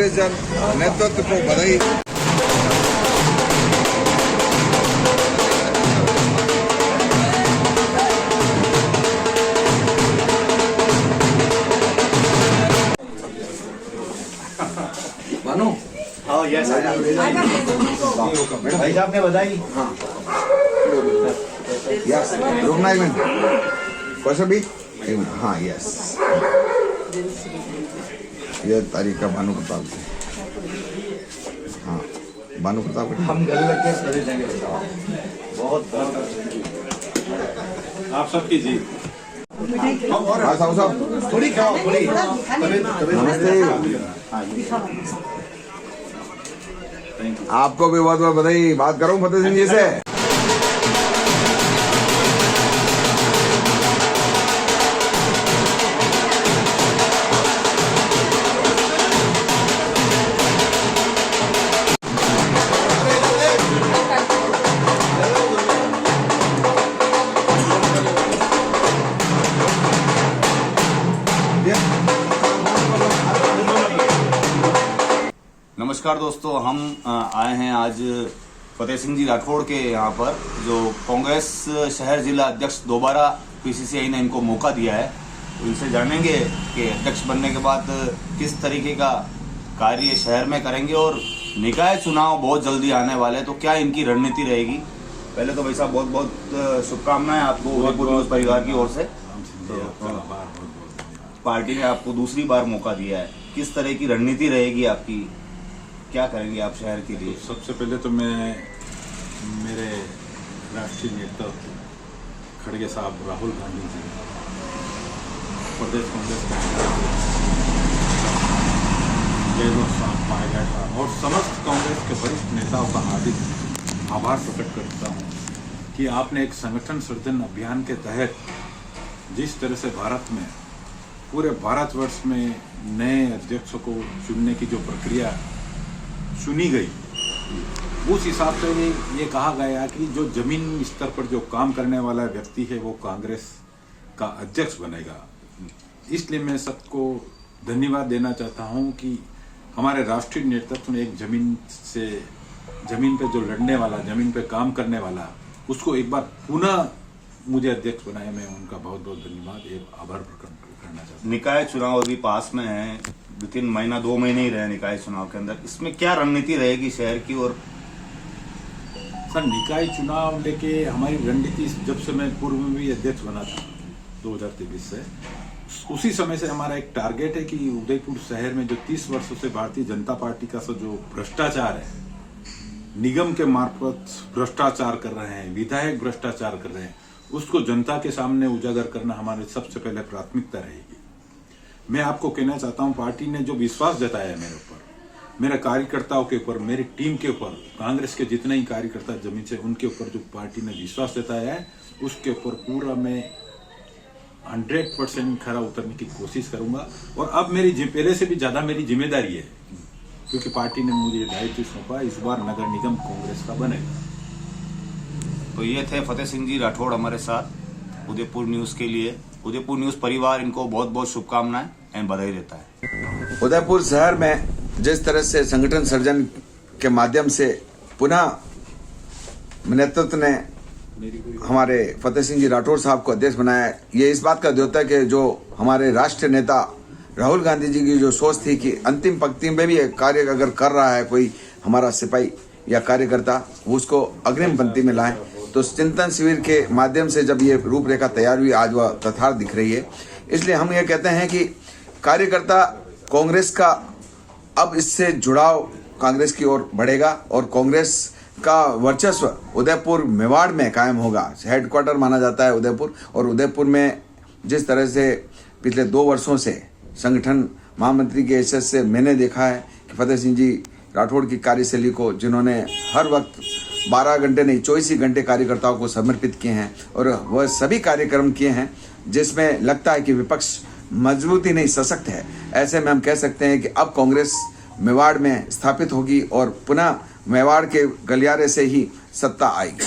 सृजन नेतृत्व को बधाई। मानो हाँ यस भाई साहब ने बधाई। हाँ यस रुकना एक मिनट कैसे भी हाँ यस ये तारीख का भानु प्रताप जी। हाँ भानु प्रताप हम घर लग के सरे जाएंगे बहुत आप सबकी जी हाँ साहब साहब थोड़ी खाओ थोड़ी नमस्ते। आपको भी बहुत बहुत बधाई। बात करूं फतेह सिंह जी से। नमस्कार दोस्तों, हम आए हैं आज फतेह सिंह जी राठौड़ के यहाँ पर, जो कांग्रेस शहर जिला अध्यक्ष दोबारा पीसीसीआई ने इनको मौका दिया है। तो इनसे जानेंगे कि अध्यक्ष बनने के बाद किस तरीके का कार्य शहर में करेंगे और निकाय चुनाव बहुत जल्दी आने वाले हैं, तो क्या इनकी रणनीति रहेगी। पहले तो भाई साहब बहुत बहुत शुभकामनाएं आपको उदयपुर न्यूज़ परिवार की ओर से। पार्टी ने आपको दूसरी बार मौका दिया है, किस तरह की रणनीति रहेगी आपकी, क्या करेंगे आप शहर के लिए। सबसे पहले तो मैं मेरे राष्ट्रीय नेता खड़गे साहब राहुल गांधी जी, प्रदेश कांग्रेस जयवर साहब पायलट साहब और समस्त कांग्रेस के वरिष्ठ नेताओं का हार्दिक आभार प्रकट करता हूँ कि आपने एक संगठन सृजन अभियान के तहत जिस तरह से भारत में पूरे भारतवर्ष में नए अध्यक्षों को चुनने की जो प्रक्रिया चुनी गई, उस हिसाब से ये कहा गया कि जो जमीन स्तर पर जो काम करने वाला व्यक्ति है वो कांग्रेस का अध्यक्ष बनेगा। इसलिए मैं सबको धन्यवाद देना चाहता हूं कि हमारे राष्ट्रीय नेतृत्व ने एक जमीन पे जो लड़ने वाला, जमीन पे काम करने वाला, उसको एक बार पुनः मुझे अध्यक्ष बनाया। मैं उनका बहुत बहुत धन्यवाद एवं आभार प्रकट करना चाहता हूँ। निकाय चुनाव अभी पास में है, 2-3 महीना 2 महीने ही रहे निकाय चुनाव के अंदर, इसमें क्या रणनीति रहेगी शहर की। और सर निकाय चुनाव लेके हमारी रणनीति, जब से मैं पूर्व में भी अध्यक्ष बना था 2023 से, उसी समय से हमारा एक टारगेट है कि उदयपुर शहर में जो 30 वर्षों से भारतीय जनता पार्टी का जो भ्रष्टाचार है, निगम के मार्फत भ्रष्टाचार कर रहे हैं, विधायक भ्रष्टाचार कर रहे हैं, उसको जनता के सामने उजागर करना हमारी सबसे पहले प्राथमिकता रहेगी। मैं आपको कहना चाहता हूं, पार्टी ने जो विश्वास जताया है मेरे ऊपर, मेरे कार्यकर्ताओं के ऊपर, मेरी टीम के ऊपर, कांग्रेस के जितने ही कार्यकर्ता जमीन से, उनके ऊपर जो पार्टी ने विश्वास जताया है, उसके ऊपर पूरा मैं 100% खरा उतरने की कोशिश करूंगा। और अब मेरी पहले से भी ज्यादा मेरी जिम्मेदारी है, क्योंकि पार्टी ने मुझे दायित्व सौंपा, इस बार नगर निगम कांग्रेस का बनेगा। तो ये थे फतेह सिंह जी राठौड़ हमारे साथ उदयपुर न्यूज़ के लिए। उदयपुर न्यूज़ परिवार इनको बहुत बहुत शुभकामनाएं एवं बधाई देता है। उदयपुर शहर में जिस तरह से संगठन सर्जन के माध्यम से पुनः नेतृत्व ने हमारे फतेह सिंह जी राठौड़ साहब को अध्यक्ष बनाया, ये इस बात का द्योतक है कि जो हमारे राष्ट्रीय नेता राहुल गांधी जी की जो सोच थी कि अंतिम पंक्ति में भी कार्य अगर कर रहा है कोई हमारा सिपाही या कार्यकर्ता, उसको अग्रिम पंक्ति में लाएं। तो चिंतन शिविर के माध्यम से जब ये रूपरेखा तैयार हुई, आज वह तथार्थ दिख रही है। इसलिए हम ये कहते हैं कि कार्यकर्ता कांग्रेस का अब इससे जुड़ाव कांग्रेस की ओर बढ़ेगा और कांग्रेस का वर्चस्व उदयपुर मेवाड़ में कायम होगा। हेडक्वार्टर माना जाता है उदयपुर, और उदयपुर में जिस तरह से पिछले 2 वर्षों से संगठन महामंत्री के हैसियत से मैंने देखा है कि फतेह सिंह जी राठौड़ की कार्यशैली को, जिन्होंने हर वक्त 12 घंटे नहीं 24 ही घंटे कार्यकर्ताओं को समर्पित किए हैं, और वह सभी कार्यक्रम किए हैं जिसमें लगता है कि विपक्ष मजबूती नहीं सशक्त है। ऐसे में हम कह सकते हैं कि अब कांग्रेस मेवाड़ में स्थापित होगी और पुनः मेवाड़ के गलियारे से ही सत्ता आएगी।